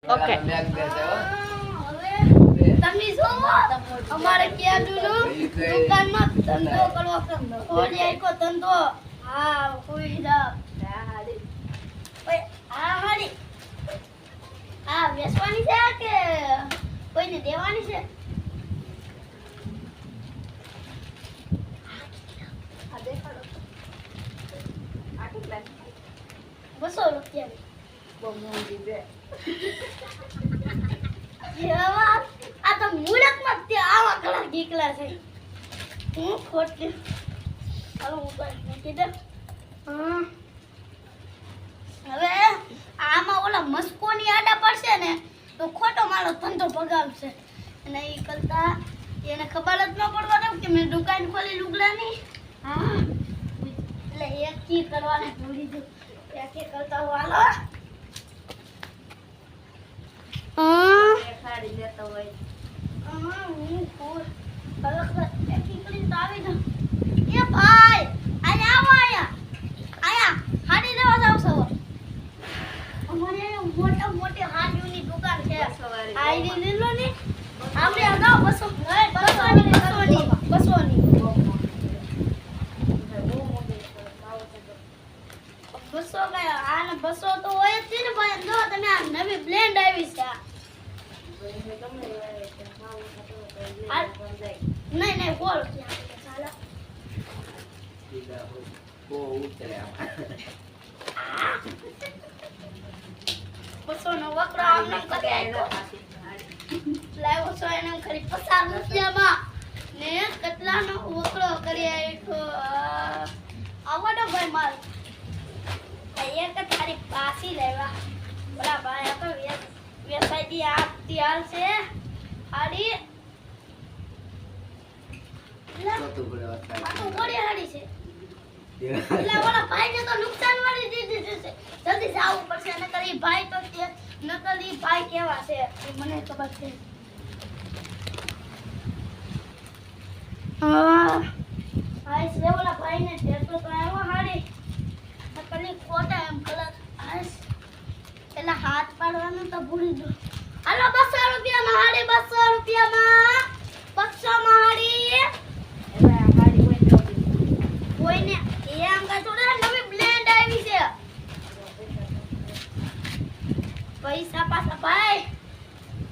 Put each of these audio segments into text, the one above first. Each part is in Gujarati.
ઓકે તમે જોવો અમારે ક્યાં દુકાનમાં ધંધો કરવો ઓલી આઈકો ધંધો હા કોઈ જા ઓય આ હાડી આ વેચવાની છે કે કોઈને દેવાની છે આ દેખાડો આ કેટલા 200 રૂપિયા બહુ મોંઘી બે જેવા આ તો મુરતમાં તે આવા કલર ગીકલા છે હું ખોટી હાલો હું મૂકી દે હવે આમાં ઓલા મસ્કોની આડા પડશે ને તો ખોટો મારો ધંધો બગાડશે અને એ કરતા એને ખબર જ ન પડવા દઉં કે મેં દુકાન ખોલી લુગડાની હા એટલે એક કી કરવાને ભૂલી દઉં એક કરતા હું હાલો ખાડી લેતો હોય હું ફૂલ કલક એકી કરીને તો આવી જાઉં એ ભાઈ આયા આવો આયા હાડી લેવા જાવ છો અમારે મોટા મોટી હાડીઓની દુકાન છે હાડી લઈ લો ને આપણે અગાઉ 200 ગયા આને 200 તો હોય જ ને ભાઈ જો તમે આ નવી બ્લેન્ડ આવી છે નહીં નહીં બોલ ચાલો બહુ ઉતર્યા 200 નો વકરો આમને કરી આપ્યો લાવ્યો છો એને ખરી 50 રૂપિયામાં ને કેટલાનો વકરો કરી આપ્યો આવડો ભાઈ માર એક તારી પાસી લેવા બરા ભાઈ આ તો વેસાઈડી આપતી હાલ છે હાડી તો ગોળી હાડી છે એટલે ઓલા ભાઈને તો નુકસાન વાળી દીધી છે જલ્દી જાવું પડશે નકર ઈ ભાઈ તો કે નકર ઈ ભાઈ કેવા છે એ મને ખબર છે ભાઈ છે ઓલા ભાઈને ટેટો તો આવ્યો હાડી નકર ઈ ખોટા એમ કલર આસ એલા હાથ પાડવાનું તો ભૂલી દો હાલો 200 રૂપિયામાં હાડી 200 રૂપિયામાં 200 માં હાડી એલા હાડી કોઈને એમ કા થોડા નવી બ્લેન્ડ આવી છે પૈસા પાછા ભાઈ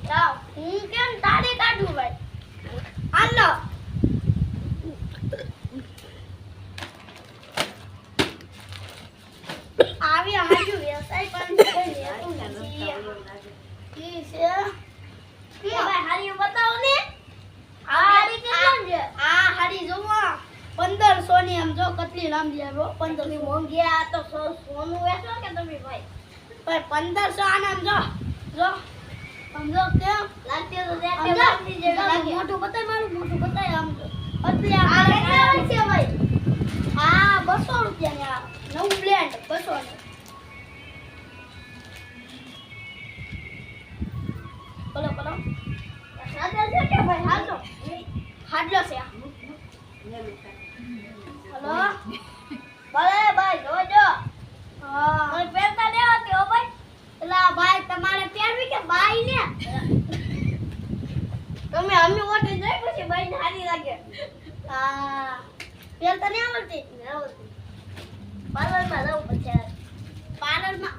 જાવ હું કેમ તાળી કાઢું ભાઈ હાલો આવી હાજુ વ્યવસાય પણ છે કી છે કે ભાઈ હારી બતાવો ને આ હારી કેટલા છે આ હારી જોવો 1500 ની આમ જો કેટલી લાંબી આવ્યો 1500 મોંઘી આ તો સોનું વેચો કે તમે ભાઈ ભાઈ 1500 આનામ જો સમજો કેમ લાગતી તો દેખે લાગતી જેવી લાગે મોટું બતાય મારું મોટું બતાય આમ એટલે આ કેટલા છે ભાઈ આ 200 રૂપિયા ની આ નવું બ્લેન્ડ 200 ની બોલો બોલો સાદા છે કે ભાઈ હાલો હાડલો છે હલો ભલે ભાઈ જોજો હા મને પહેરતા દેવા કે ઓ ભાઈ એલા ભાઈ તમારે પહેરવી કે ભાઈ ને તમે અમે ઓટે જઈ પછી ભાઈ ને હારી લાગે હા પહેરતા નહીં આવડતી પાર્લર માં જાવ પછી પાર્લર માં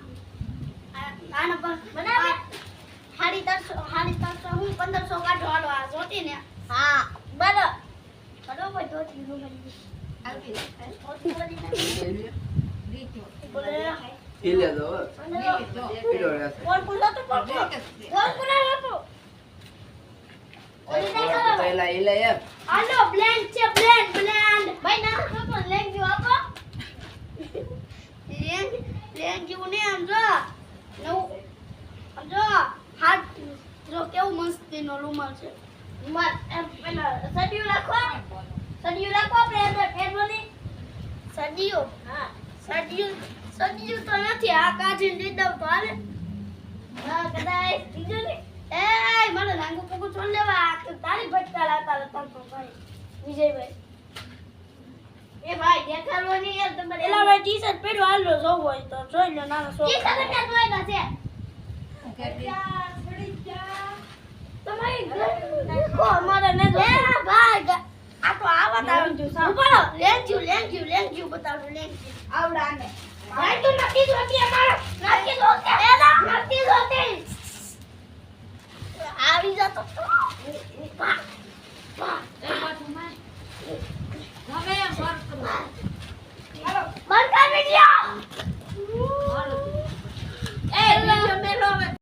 આના પર બનાવે હાડી 300 હું 1500 કાઢો હાલો આ જોતી ને હા બરાબર બરાબર જોતી હું કરી આવી બોલે ઇલે દો કોણ બોલો તો કોણ બોલો તો ઓલી દેખાડો પહેલા ઇલે યાર હાલો બ્લેન્ડ છે બ્લેન્ડ ભાઈ ના તો લેંગ જો આપો લેંગ જેવું ને આમ જો નવું આમ જો હાથ જો કેવું મસ્તીનો રૂમાલ છે રૂમાલ એમ પેલા સડિયું રાખો આપણે અંદર ફેરવાની સડિયું હા સડિયું તો નથી આ કાઢી લીધો તો હાલે હા કદાચ બીજું ને એ મને લાંગુ પગું છોડ લેવા તારી ભટકા લાતા હતા ભાઈ વિજયભાઈ એ ભાઈ દેખાડવો નહીં યાર તમારે એલા ભાઈ ટી-શર્ટ પહેર્યો હાલો જોવો હોય તો જોઈ લો નાનો સો ટી-શર્ટ કે જોઈના છે તમારી દેખો અમારે ને જો ભાઈ આ તો આવત આવી ગયું સાવ બોલો લેંગ્યુ બતાવો લેંગ્યુ આવડાને લેંગ્યુ નથી જોતી અમારે નથી જોતી એલા નથી જોતી આવી જતો